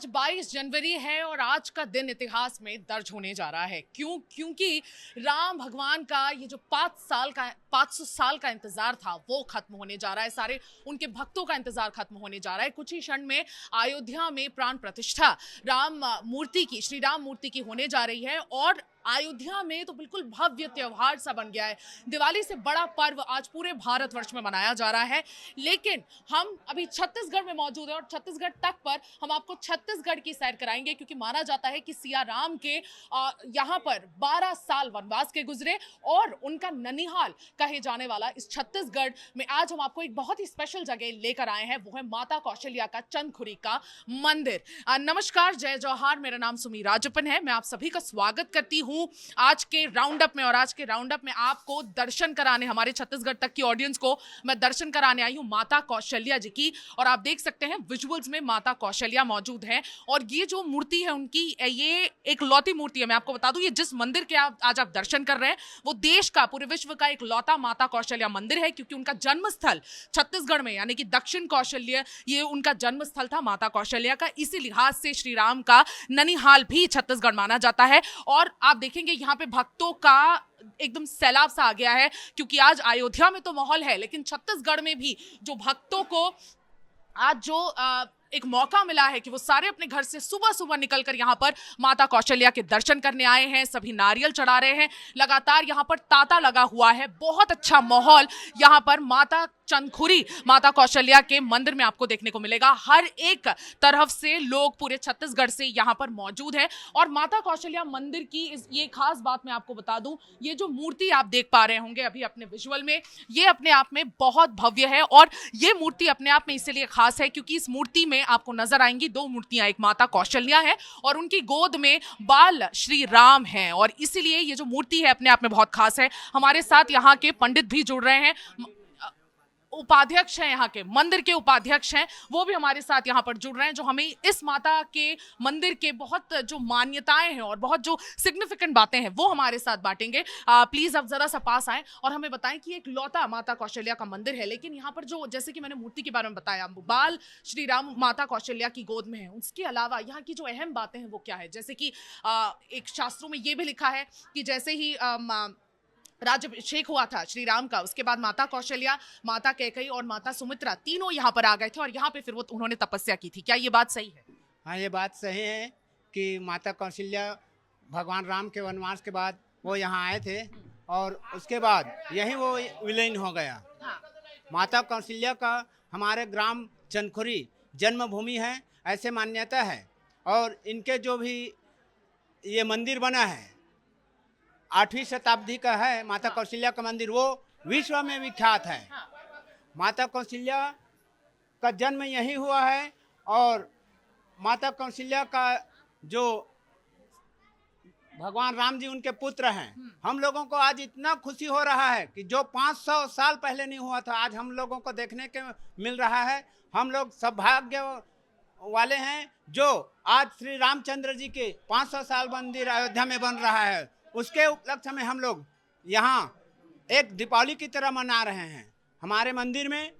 22 जनवरी है और आज का दिन इतिहास में दर्ज होने जा रहा है। क्योंकि राम भगवान का ये जो 500 साल का इंतजार था वो खत्म होने जा रहा है। सारे उनके भक्तों का इंतजार खत्म होने जा रहा है। कुछ ही क्षण में अयोध्या में प्राण प्रतिष्ठा श्री राम मूर्ति की होने जा रही है और अयोध्या में तो बिल्कुल भव्य त्योहार सा बन गया है। दिवाली से बड़ा पर्व आज पूरे भारतवर्ष में मनाया जा रहा है। लेकिन हम अभी छत्तीसगढ़ में मौजूद हैं और छत्तीसगढ़ तक पर हम आपको छत्तीसगढ़ की सैर कराएंगे, क्योंकि माना जाता है कि सिया राम के यहाँ पर 12 साल वनवास के गुजरे और उनका ननिहाल कहे जाने वाला इस छत्तीसगढ़ में आज हम आपको एक बहुत ही स्पेशल जगह लेकर आए हैं। वो है माता कौशल्या का चंदखुरी का मंदिर। नमस्कार, जय जौहार। मेरा नाम सुमी राजपन है। मैं आप सभी का स्वागत करती हूँ आज के राउंड अप में। और आज के राउंड अप में आपको दर्शन कराने, हमारे छत्तीसगढ़ तक की ऑडियंस को मैं दर्शन कराने आई हूँ माता कौशल्या जी की। और आप देख सकते हैं विजुअल्स में माता कौशल्या मौजूद हैं। और ये जो मूर्ति है उनकी, ये एक लौती मूर्ति है। मैं आपको बता दूं, ये जिस मंदिर के आज आप दर्शन कर रहे हैं वो देश का, पूरे विश्व का एक लौता माता कौशल्या मंदिर है, क्योंकि उनका जन्म स्थल छत्तीसगढ़ में, यानी कि दक्षिण कौशल्य, ये उनका जन्म स्थल था माता कौशल्या का। इसी लिहाज से श्री राम का ननिहाल भी छत्तीसगढ़ माना जाता है। और आप देखेंगे यहाँ पे भक्तों का एकदम सैलाब सा आ गया है, क्योंकि आज अयोध्या में तो माहौल है, लेकिन छत्तीसगढ़ में भी जो भक्तों को आज जो एक मौका मिला है कि वो सारे अपने घर से सुबह सुबह निकलकर यहाँ पर माता कौशल्या के दर्शन करने आए हैं। सभी नारियल चढ़ा रहे हैं। लगातार यहाँ पर तांता लगा हुआ है। बहुत अच्छा माहौल यहाँ पर माता चंदखुरी, माता कौशल्या के मंदिर में आपको देखने को मिलेगा। हर एक तरफ से लोग पूरे छत्तीसगढ़ से यहाँ पर मौजूद है। और माता कौशल्या मंदिर की ये खास बात मैं आपको बता दूं, ये जो मूर्ति आप देख पा रहे होंगे अभी अपने विजुअल में, ये अपने आप में बहुत भव्य है। और ये मूर्ति अपने आप में इसलिए खास है क्योंकि इस मूर्ति में आपको नजर आएंगी दो मूर्तियां, एक माता कौशल्या है और उनकी गोद में बाल श्री राम हैं। और इसीलिए ये जो मूर्ति है अपने आप में बहुत खास है। हमारे साथ यहाँ के पंडित भी जुड़ रहे हैं, उपाध्यक्ष हैं, यहाँ के मंदिर के उपाध्यक्ष हैं, वो भी हमारे साथ यहाँ पर जुड़ रहे हैं, जो हमें इस माता के मंदिर के बहुत जो मान्यताएं हैं और बहुत जो सिग्निफिकेंट बातें हैं वो हमारे साथ बांटेंगे। प्लीज आप जरा सा पास आएं और हमें बताएं कि एक लौता माता कौशल्या का मंदिर है, लेकिन यहाँ पर जो, जैसे कि मैंने मूर्ति के बारे में बताया, बाल श्री राम माता कौशल्या की गोद में है, उसके अलावा यहाँ की जो अहम बातें हैं वो क्या है। जैसे कि एक शास्त्रों में ये भी लिखा है कि जैसे ही राज्याभिषेक हुआ था श्री राम का, उसके बाद माता कौशल्या, माता कैकेयी और माता सुमित्रा तीनों यहाँ पर आ गए थे और यहाँ पे फिर उन्होंने तपस्या की थी। क्या ये बात सही है? हाँ, ये बात सही है कि माता कौशल्या भगवान राम के वनवास के बाद वो यहाँ आए थे और उसके बाद यहीं वो विलीन हो गया। माता कौशल्या का हमारे ग्राम चंदखुरी जन्मभूमि है, ऐसे मान्यता है। और इनके जो भी ये मंदिर बना है 8वीं शताब्दी का है, माता कौशल्या का मंदिर, वो विश्व में विख्यात है। माता कौशल्या का जन्म यही हुआ है और माता कौशल्या का जो भगवान राम जी उनके पुत्र हैं। हम लोगों को आज इतना खुशी हो रहा है कि जो 500 साल पहले नहीं हुआ था आज हम लोगों को देखने के मिल रहा है। हम लोग सौभाग्य वाले हैं जो आज श्री रामचंद्र जी के 500 साल मंदिर अयोध्या में बन रहा है। उसके उपलक्ष्य में हम लोग यहाँ एक दीपावली की तरह मना रहे हैं। हमारे मंदिर में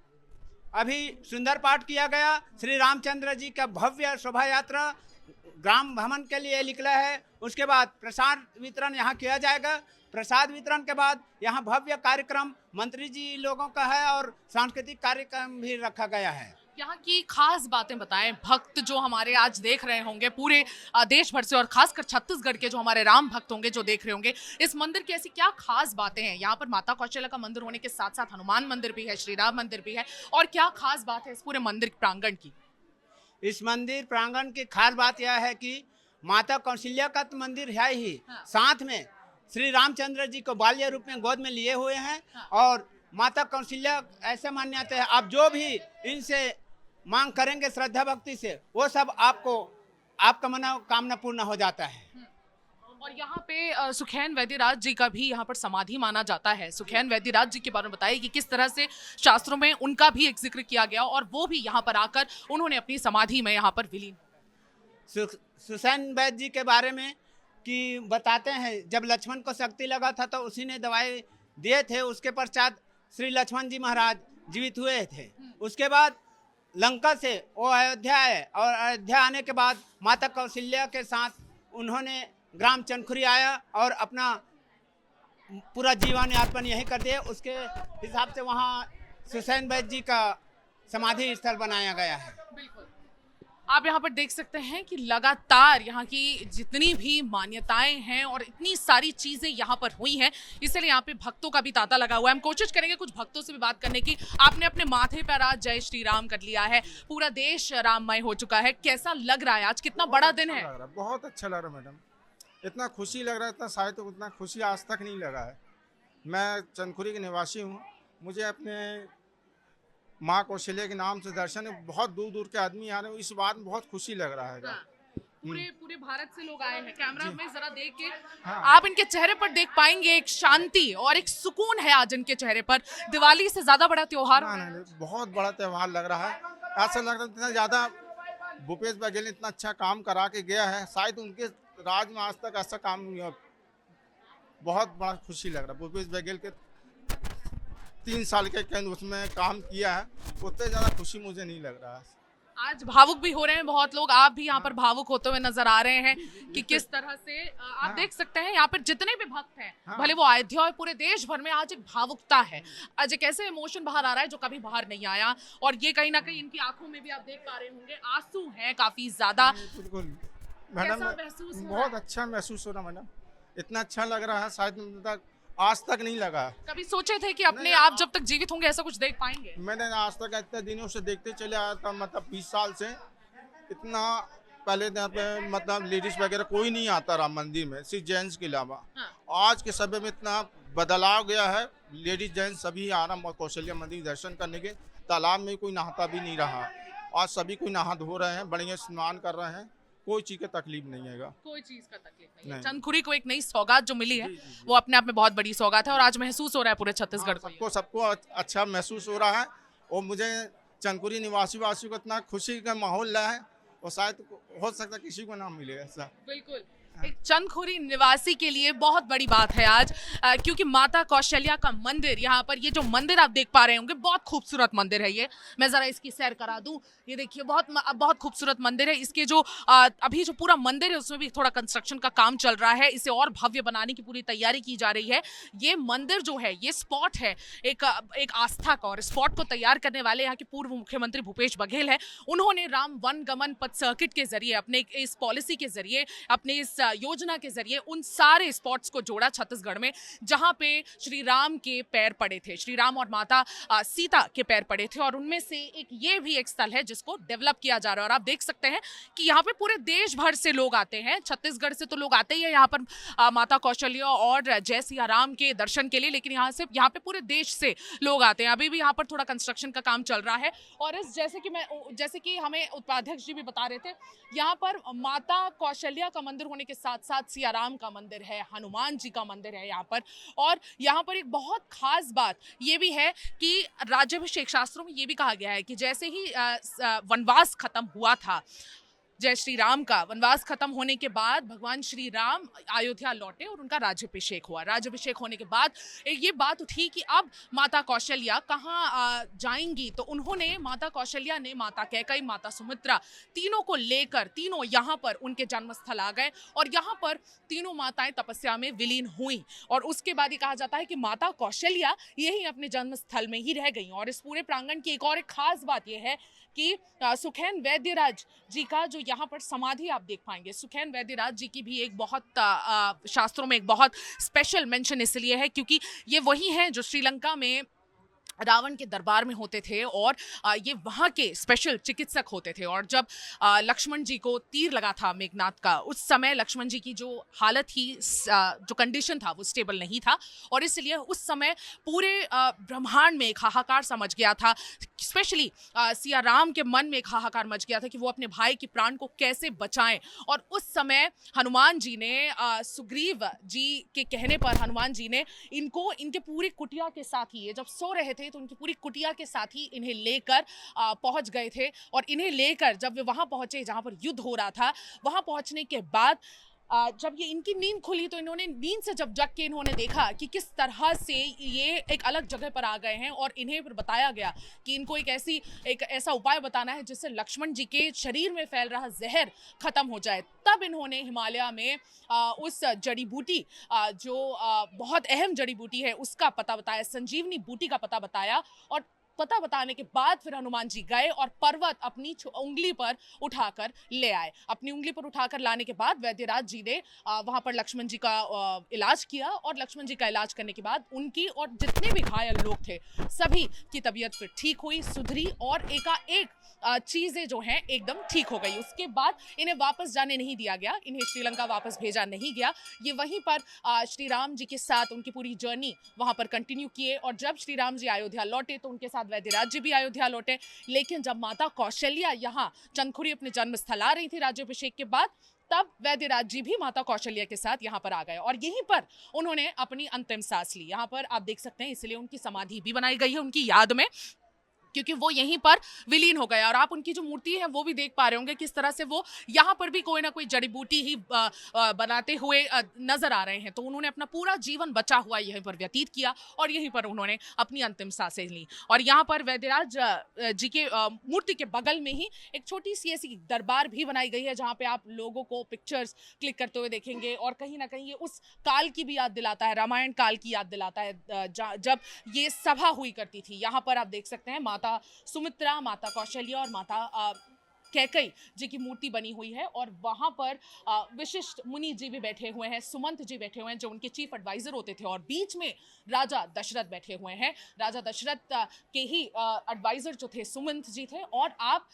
अभी सुंदर पाठ किया गया। श्री रामचंद्र जी का भव्य शोभा यात्रा ग्राम भ्रमण के लिए निकला है। उसके बाद प्रसाद वितरण यहाँ किया जाएगा। प्रसाद वितरण के बाद यहाँ भव्य कार्यक्रम मंत्री जी लोगों का है और सांस्कृतिक कार्यक्रम भी रखा गया है। यहाँ की खास बातें बताएं। भक्त जो हमारे आज देख रहे होंगे पूरे देश भर से और खासकर छत्तीसगढ़ के जो हमारे राम भक्त होंगे जो देख रहे होंगे, इस मंदिर की ऐसी क्या खास बातें हैं? यहाँ पर माता कौशल्या का मंदिर होने के साथ साथ हनुमान मंदिर भी है, श्री राम मंदिर भी है, और क्या खास बात है इस पूरे मंदिर प्रांगण की? इस मंदिर प्रांगण की खास बात यह है कि माता कौशल्या का तो मंदिर है ही, साथ में श्री रामचंद्र जी को बाल्य रूप में गोद में लिए हुए हैं। और माता कौशल्या ऐसे मान्यता है, आप जो भी इनसे मांग करेंगे श्रद्धा भक्ति से, वो सब आपका मनोकामना पूर्ण हो जाता है। और यहाँ पे सुखैन वैद्यराज जी का भी यहाँ पर समाधि माना जाता है। सुखैन वैद्यराज जी के बारे में बताइए कि किस तरह से शास्त्रों में उनका भी एक जिक्र किया गया और वो भी यहाँ पर आकर उन्होंने अपनी समाधि में यहाँ पर विलीन। सुखैन वैद्य जी के बारे में कि बताते हैं, जब लक्ष्मण को शक्ति लगा था तो उसी ने दवाई दिए थे। उसके पश्चात श्री लक्ष्मण जी महाराज जीवित हुए थे। उसके बाद लंका से वो अयोध्या आए और अयोध्या आने के बाद माता कौशल्या के साथ उन्होंने ग्राम चनखुरी आया और अपना पूरा जीवन यापन यही कर दिया। उसके हिसाब से वहाँ सुसैन वैद्य जी का समाधि स्थल बनाया गया है। बिल्कुल, आप यहाँ पर देख सकते हैं कि लगातार यहाँ की जितनी भी मान्यताएं हैं और इतनी सारी चीजें यहाँ पर हुई हैं, इसलिए यहाँ पे भक्तों का भी तांता लगा हुआ है। हम कोशिश करेंगे कुछ भक्तों से भी बात करने की। आपने अपने माथे पर आज जय श्री राम कर लिया है, पूरा देश राममय हो चुका है, कैसा लग रहा है आज? कितना बड़ा दिन है? बहुत अच्छा लग रहा है मैडम, इतना खुशी लग रहा है, इतना शायद तो उतना खुशी आज तक नहीं लगा है। मैं चंदखुरी के निवासी हूँ, मुझे अपने माँ कौशल्या के नाम से दर्शन है, बहुत दूर दूर के आदमी आ रहे हैं, इस बात में बहुत खुशी लग रहा है। हाँ। पूरे पूरे भारत से लोग आए हैं। कैमरा में जरा देख के हाँ। आप इनके चेहरे पर देख पाएंगे एक शांति और एक सुकून है आज इनके चेहरे पर। दिवाली से ज्यादा बड़ा त्योहार नहीं, बहुत बड़ा त्यौहार लग रहा है। ऐसा लग रहा है इतना ज्यादा भूपेश बघेल ने इतना अच्छा काम करा के गया है, शायद उनके राज में आज तक ऐसा काम नहीं हुआ। बहुत बड़ा खुशी लग रहा है। भूपेश बघेल के 3 साल के उसमें काम किया है, उतने ज़्यादा खुशी मुझे नहीं लग रहा है। आज भावुक भी हो रहे हैं बहुत लोग, आप भी यहाँ पर भावुक होते हुए नजर आ रहे हैं कि किस तरह से आप देख सकते हैं यहाँ पर जितने भी भक्त हैं, भले वो अयोध्या और पूरे देश भर में आज एक भावुकता है। आज एक ऐसे इमोशन बाहर आ रहा है जो कभी बाहर नहीं आया, और ये कहीं ना कहीं इनकी आंखों में भी आप देख पा रहे होंगे, आंसू हैं काफी ज्यादा। बिल्कुल मैडम, बहुत अच्छा महसूस हो रहा मैडम, इतना अच्छा लग रहा है शायद आज तक नहीं लगा। कभी सोचे थे कि अपने आप जब तक जीवित होंगे ऐसा कुछ देख पाएंगे? मैंने आज तक इतने दिनों से देखते चले आया था, मतलब 20 साल से। इतना पहले यहाँ पे मतलब लेडीज वगैरह कोई नहीं आता राम मंदिर में, सिर्फ जेंट्स के अलावा। आज के समय में इतना बदलाव गया है, लेडीज जेंट्स सभी आ रहा कौशल्या मंदिर दर्शन करने के। तालाब में कोई नहाता भी नहीं रहा, आज सभी कोई नहा धो रहे हैं, बढ़िया स्नान कर रहे हैं, कोई चीज का तकलीफ नहीं है। कोई चीज का तकलीफ नहीं है। चंदखुरी को एक नई सौगात जो मिली है, वो अपने आप में बहुत बड़ी सौगात है, और आज महसूस हो रहा है पूरे छत्तीसगढ़ को। सबको अच्छा महसूस हो रहा है, और मुझे चंदखुरी निवासियों को इतना खुशी का माहौल है, और शायद हो सकता है किसी को ना मिले ऐसा। बिल्कुल, एक चंदखुरी निवासी के लिए बहुत बड़ी बात है आज, क्योंकि माता कौशल्या का मंदिर, यहाँ पर ये जो मंदिर आप देख पा रहे होंगे, बहुत खूबसूरत मंदिर है ये। मैं जरा इसकी सैर करा दूं, ये देखिए बहुत खूबसूरत मंदिर है। इसके जो अभी जो पूरा मंदिर है उसमें भी थोड़ा कंस्ट्रक्शन का काम चल रहा है, इसे और भव्य बनाने की पूरी तैयारी की जा रही है। ये मंदिर जो है, ये स्पॉट है एक आस्था का, और स्पॉट को तैयार करने वाले यहाँ के पूर्व मुख्यमंत्री भूपेश बघेल है। उन्होंने राम वन गमन पथ सर्किट के जरिए, अपने इस पॉलिसी के जरिए, अपने इस योजना के जरिए उन सारे स्पॉट्स को जोड़ा छत्तीसगढ़ में, जहां पे श्री राम के पैर पड़े थे, श्री राम और माता सीता के पैर पड़े थे, और उनमें से ये भी एक स्थल है जिसको डेवलप किया जा रहा है। और आप देख सकते हैं कि यहाँ पे पूरे देश भर से लोग आते हैं, छत्तीसगढ़ से तो लोग आते ही है यहाँ पर माता कौशल्या और जय सिया राम के दर्शन के लिए, लेकिन यहाँ पे पूरे देश से लोग आते हैं। अभी भी यहाँ पर थोड़ा कंस्ट्रक्शन का काम चल रहा है, और जैसे कि हमें उपाध्यक्ष जी भी बता रहे थे, यहाँ पर माता कौशल्या का मंदिर होने के साथ साथ सिया राम का मंदिर है, हनुमान जी का मंदिर है यहाँ पर। और यहाँ पर एक बहुत खास बात ये भी है कि राज्याभिषेक शास्त्रों में ये भी कहा गया है कि जैसे ही वनवास खत्म हुआ था, जय श्री राम का वनवास खत्म होने के बाद भगवान श्री राम अयोध्या लौटे और उनका राज्याभिषेक हुआ। राज्याभिषेक होने के बाद ये बात उठी कि अब माता कौशल्या कहाँ जाएंगी, तो उन्होंने, माता कौशल्या ने माता कैकेयी, माता सुमित्रा, तीनों को लेकर तीनों यहाँ पर उनके जन्मस्थल आ गए, और यहाँ पर तीनों माताएं तपस्या में विलीन हुई। और उसके बाद ये कहा जाता है कि माता कौशल्या यही अपने जन्मस्थल में ही रह गई। और इस पूरे प्रांगण की एक और खास बात यह है कि सुखेन वैद्यराज जी का जो यहाँ पर समाधि आप देख पाएंगे, सुखेन वैद्यराज जी की भी एक बहुत शास्त्रों में एक बहुत स्पेशल मेंशन इसलिए है क्योंकि ये वही हैं जो श्रीलंका में रावण के दरबार में होते थे, और ये वहाँ के स्पेशल चिकित्सक होते थे। और जब लक्ष्मण जी को तीर लगा था मेघनाथ का, उस समय लक्ष्मण जी की जो हालत थी, जो कंडीशन था, वो स्टेबल नहीं था, और इसलिए उस समय पूरे ब्रह्मांड में एक हाहाकार सा मच गया था। स्पेशली सिया राम के मन में एक हाहाकार मच गया था कि वो अपने भाई के प्राण को कैसे बचाएं। और उस समय हनुमान जी ने, सुग्रीव जी के कहने पर हनुमान जी ने इनको इनके पूरी कुटिया के साथ ही, ये जब सो रहे थे तो उनकी पूरी कुटिया के साथ ही इन्हें लेकर पहुंच गए थे। और इन्हें लेकर जब वे वहां पहुंचे जहां पर युद्ध हो रहा था, वहां पहुंचने के बाद जब ये इनकी नींद खुली तो इन्होंने नींद से जब जग के इन्होंने देखा कि किस तरह से ये एक अलग जगह पर आ गए हैं और इन्हें फिर बताया गया कि इनको एक ऐसा उपाय बताना है जिससे लक्ष्मण जी के शरीर में फैल रहा जहर खत्म हो जाए। तब इन्होंने हिमालय में उस जड़ी बूटी जो बहुत अहम जड़ी बूटी है उसका पता बताया, संजीवनी बूटी का पता बताया। और पता बताने के बाद फिर हनुमान जी गए और पर्वत अपनी उंगली पर उठाकर ले आए। अपनी उंगली पर उठाकर लाने के बाद वैद्यराज जी ने वहां पर लक्ष्मण जी का इलाज किया और लक्ष्मण जी का इलाज करने के बाद उनकी और जितने भी घायल लोग थे सभी की तबीयत फिर ठीक हुई, सुधरी और एकाएक चीजें जो हैं एकदम ठीक हो गई। उसके बाद इन्हें वापस जाने नहीं दिया गया, इन्हें श्रीलंका वापस भेजा नहीं गया। ये वहीं पर श्री राम जी के साथ उनकी पूरी जर्नी वहां पर कंटिन्यू किए और जब श्री राम जी अयोध्या लौटे तो उनके साथ वैद्यराज जी भी अयोध्या लौटे। लेकिन जब माता कौशल्या यहाँ चंदखुरी अपने जन्म स्थल आ रही थी राज्याभिषेक के बाद, तब वैद्यराज जी भी माता कौशल्या के साथ यहाँ पर आ गए और यहीं पर उन्होंने अपनी अंतिम सांस ली। यहाँ पर आप देख सकते हैं, इसलिए उनकी समाधि भी बनाई गई है उनकी याद में, क्योंकि वो यहीं पर विलीन हो गया। और आप उनकी जो मूर्ति है वो भी देख पा रहे होंगे किस तरह से वो यहाँ पर भी कोई ना कोई जड़ी बूटी ही बनाते हुए नजर आ रहे हैं। तो उन्होंने अपना पूरा जीवन बचा हुआ यहीं पर व्यतीत किया और यहीं पर उन्होंने अपनी अंतिम सांसें ली। और यहाँ पर वैद्यराज जी के मूर्ति के बगल में ही एक छोटी सी ऐसी दरबार भी बनाई गई है जहाँ पे आप लोगों को पिक्चर्स क्लिक करते हुए देखेंगे और कहीं ना कहीं ये उस काल की भी याद दिलाता है, रामायण काल की याद दिलाता है जब ये सभा हुई करती थी। यहाँ पर आप देख सकते हैं माता सुमित्रा, माता कौशल्या और माता कैकई जी की मूर्ति बनी हुई है और वहां पर विशिष्ट मुनि जी भी बैठे हुए हैं, सुमंत जी बैठे हुए हैं जो उनके चीफ एडवाइजर होते थे और बीच में राजा दशरथ बैठे हुए हैं। राजा दशरथ के ही एडवाइजर जो थे सुमंत जी थे। और आप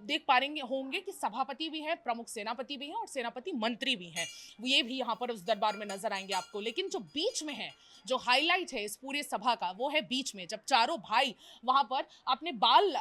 देख पा रहे होंगे कि सभापति भी है, प्रमुख सेनापति भी हैं और सेनापति मंत्री भी हैं, ये भी यहाँ पर उस दरबार में नजर आएंगे आपको। लेकिन जो बीच में है, जो हाईलाइट है इस पूरे सभा का, वो है बीच में जब चारों भाई वहां पर अपने बाल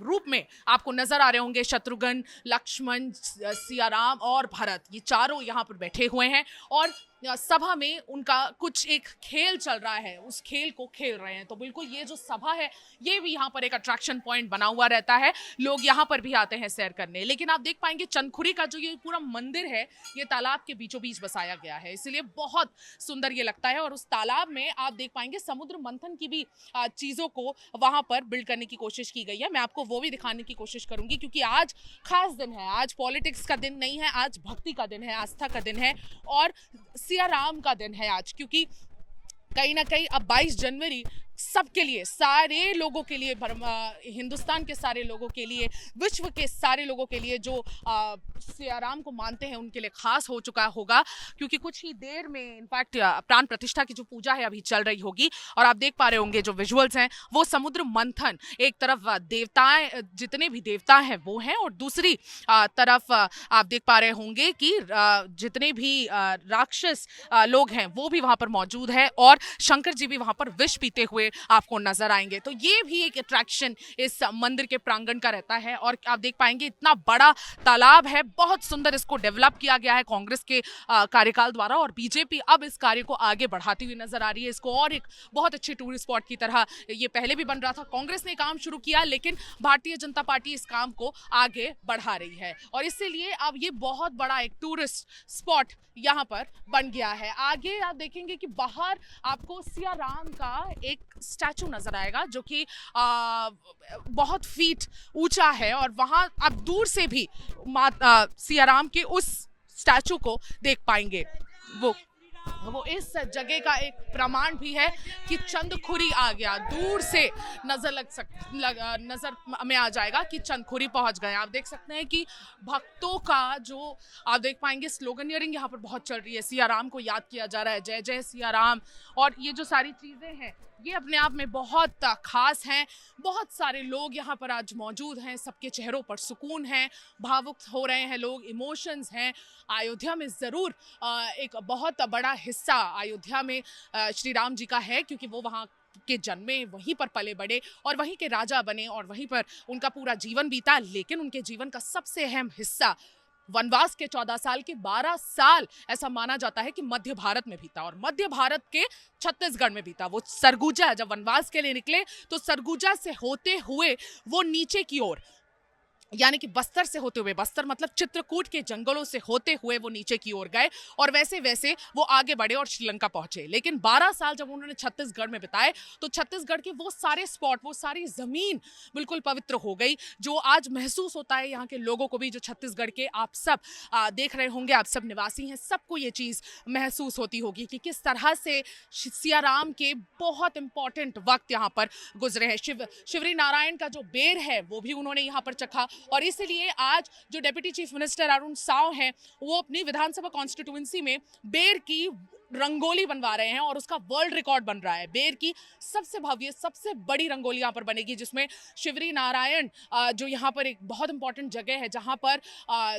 रूप में आपको नजर आ रहे होंगे, शत्रुघ्न, लक्ष्मण, सिया राम और भरत, ये चारों यहाँ पर बैठे हुए हैं और सभा में उनका कुछ एक खेल चल रहा है, उस खेल को खेल रहे हैं। तो बिल्कुल ये जो सभा है ये भी यहाँ पर एक अट्रैक्शन पॉइंट बना हुआ रहता है, लोग यहाँ पर भी आते हैं सैर करने। लेकिन आप देख पाएंगे चंदखुरी का जो ये पूरा मंदिर है ये तालाब के बीचों बीच बसाया गया है, इसलिए बहुत सुंदर ये लगता है। और उस तालाब में आप देख पाएंगे समुद्र मंथन की भी चीज़ों को वहाँ पर बिल्ड करने की कोशिश की गई है। मैं आपको वो भी दिखाने की कोशिश करूंगी क्योंकि आज खास दिन है, आज पॉलिटिक्स का दिन नहीं है, आज भक्ति का दिन है, आस्था का दिन है और सिया राम का दिन है आज। क्योंकि कहीं ना कहीं अब 22 जनवरी सबके लिए, सारे लोगों के लिए, हिंदुस्तान के सारे लोगों के लिए, विश्व के सारे लोगों के लिए जो सिया राम को मानते हैं उनके लिए खास हो चुका होगा। क्योंकि कुछ ही देर में इनफैक्ट प्राण प्रतिष्ठा की जो पूजा है अभी चल रही होगी और आप देख पा रहे होंगे जो विजुअल्स हैं वो समुद्र मंथन, एक तरफ देवताएं, जितने भी देवता हैं वो हैं और दूसरी तरफ आप देख पा रहे होंगे कि जितने भी राक्षस लोग हैं वो भी वहां पर मौजूद है और शंकर जी भी वहां पर विष पीते हुए आपको नजर आएंगे। तो ये भी एक अट्रैक्शन इस मंदिर के प्रांगण का रहता है। और आप देख पाएंगे इतना बड़ा तालाब है, बहुत सुंदर इसको डेवलप किया गया है कांग्रेस के कार्यकाल द्वारा और बीजेपी अब इस कार्य को आगे बढ़ाती हुई नजर आ रही है। इसको और एक बहुत अच्छे टूरिस्ट स्पॉट की तरह, ये पहले भी बन रहा था, कांग्रेस ने काम शुरू किया लेकिन भारतीय जनता पार्टी इस काम को आगे बढ़ा रही है और इसीलिए अब ये बहुत बड़ा एक टूरिस्ट स्पॉट यहाँ पर बन गया है। आगे आप देखेंगे कि बाहर आपको सिया राम का एक स्टैचू नजर आएगा जो कि बहुत फीट ऊंचा है और वहां आप दूर से भी सिया राम के उस स्टैचू को देख पाएंगे। वो इस जगह का एक प्रमाण भी है कि चंदखुरी आ गया, दूर से नजर में आ जाएगा कि चंदखुरी पहुंच गए। आप देख सकते हैं कि भक्तों का जो आप देख पाएंगे स्लोगनियरिंग यहाँ पर बहुत चल रही है, सिया राम को याद किया जा रहा है, जय जय सिया राम। और ये जो सारी चीजें हैं ये अपने आप में बहुत खास हैं। बहुत सारे लोग यहाँ पर आज मौजूद हैं, सबके चेहरों पर सुकून है, भावुक हो रहे हैं लोग, इमोशंस हैं। अयोध्या में ज़रूर एक बहुत बड़ा हिस्सा अयोध्या में श्री राम जी का है क्योंकि वो वहाँ के जन्मे, वहीं पर पले बड़े और वहीं के राजा बने और वहीं पर उनका पूरा जीवन बीता। लेकिन उनके जीवन का सबसे अहम हिस्सा वनवास के 14 साल के 12 साल ऐसा माना जाता है कि मध्य भारत में बीता और मध्य भारत के छत्तीसगढ़ में बीता। वो सरगुजा, जब वनवास के लिए निकले तो सरगुजा से होते हुए वो नीचे की ओर यानी कि बस्तर से होते हुए, बस्तर मतलब चित्रकूट के जंगलों से होते हुए वो नीचे की ओर गए और वैसे वैसे वो आगे बढ़े और श्रीलंका पहुंचे। लेकिन 12 साल जब उन्होंने छत्तीसगढ़ में बिताए तो छत्तीसगढ़ के वो सारे स्पॉट, वो सारी जमीन बिल्कुल पवित्र हो गई, जो आज महसूस होता है यहाँ के लोगों को भी, जो छत्तीसगढ़ के आप सब देख रहे होंगे, आप सब निवासी हैं, सबको ये चीज़ महसूस होती होगी कि किस तरह से सियाराम के बहुत इंपॉर्टेंट वक्त यहाँ पर गुजरे हैं। शिवरी नारायण का जो बेर है वो भी उन्होंने यहाँ पर चखा, और इसलिए आज जो deputy chief minister Arun Sao हैं वो अपनी विधानसभा कॉन्स्टिट्यूएंसी में बेर की रंगोली बनवा रहे हैं और उसका वर्ल्ड रिकॉर्ड बन रहा है। बेर की सबसे भव्य, सबसे बड़ी रंगोली यहाँ पर बनेगी, जिसमें शिवरी नारायण जो यहाँ पर एक बहुत इंपॉर्टेंट जगह है जहाँ पर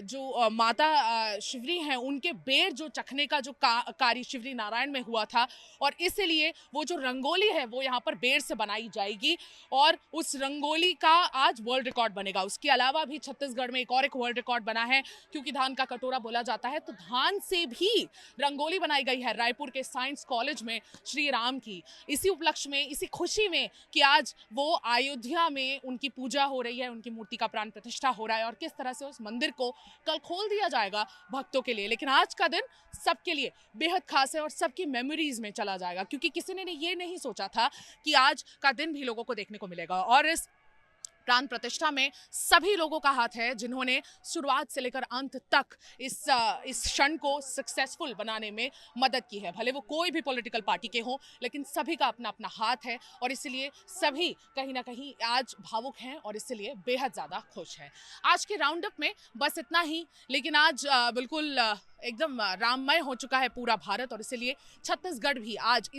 जो माता शिवरी हैं उनके बेर जो चखने का जो कार्य शिवरी नारायण में हुआ था, और इसीलिए वो जो रंगोली है वो यहाँ पर बेर से बनाई जाएगी और उस रंगोली का आज वर्ल्ड रिकॉर्ड बनेगा। उसके अलावा भी छत्तीसगढ़ में एक वर्ल्ड रिकॉर्ड बना है, क्योंकि धान का कटोरा बोला जाता है तो धान से भी रंगोली बनाई गई है रायपुर के साइंस कॉलेज में श्री राम की, इसी उपलक्ष्य में, इसी खुशी में कि आज वो अयोध्या में उनकी पूजा हो रही है, उनकी मूर्ति का प्राण प्रतिष्ठा हो रहा है और किस तरह से उस मंदिर को कल खोल दिया जाएगा भक्तों के लिए। लेकिन आज का दिन सबके लिए बेहद खास है और सबकी मेमोरीज में चला जाएगा, क्योंकि किसी ने ये नहीं सोचा था कि आज का दिन भी लोगों को देखने को मिलेगा। और इस प्राण प्रतिष्ठा में सभी लोगों का हाथ है जिन्होंने शुरुआत से लेकर अंत तक इस क्षण को सक्सेसफुल बनाने में मदद की है। भले वो कोई भी पॉलिटिकल पार्टी के हों, लेकिन सभी का अपना अपना हाथ है और इसलिए सभी कहीं ना कहीं आज भावुक हैं और इसलिए बेहद ज़्यादा खुश हैं। आज के राउंड अप में बस इतना ही, लेकिन आज बिल्कुल एकदम राममय हो चुका है पूरा भारत और इसलिए छत्तीसगढ़ भी आज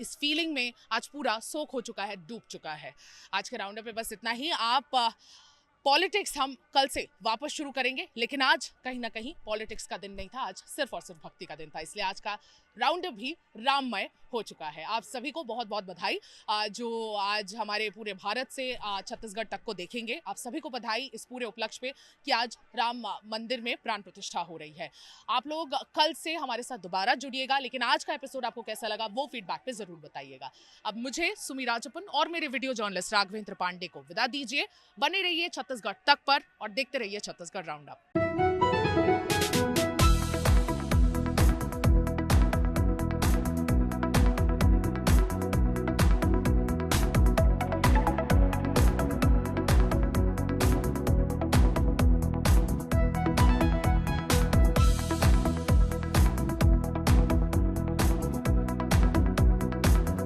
इस फीलिंग में आज पूरा सोख हो चुका है, डूब चुका है। आज के राउंड अप पे बस इतना ही। आप पॉलिटिक्स हम कल से वापस शुरू करेंगे, लेकिन आज कहीं ना कहीं पॉलिटिक्स का दिन नहीं था, आज सिर्फ और सिर्फ भक्ति का दिन था, इसलिए आज का राउंड अप भी राममय हो चुका है। आप सभी को बहुत बहुत बधाई जो आज हमारे पूरे भारत से छत्तीसगढ़ तक को देखेंगे। आप सभी को बधाई इस पूरे उपलक्ष्य पे कि आज राम मंदिर में प्राण प्रतिष्ठा हो रही है। आप लोग कल से हमारे साथ दोबारा जुड़िएगा, लेकिन आज का एपिसोड आपको कैसा लगा वो फीडबैक पे जरूर बताइएगा। अब मुझे सुमी राजप्पन और मेरे वीडियो जर्नलिस्ट राघवेंद्र पांडे को विदा दीजिए। बने रहिए छत्तीसगढ़ तक पर और देखते रहिए छत्तीसगढ़ राउंड अप।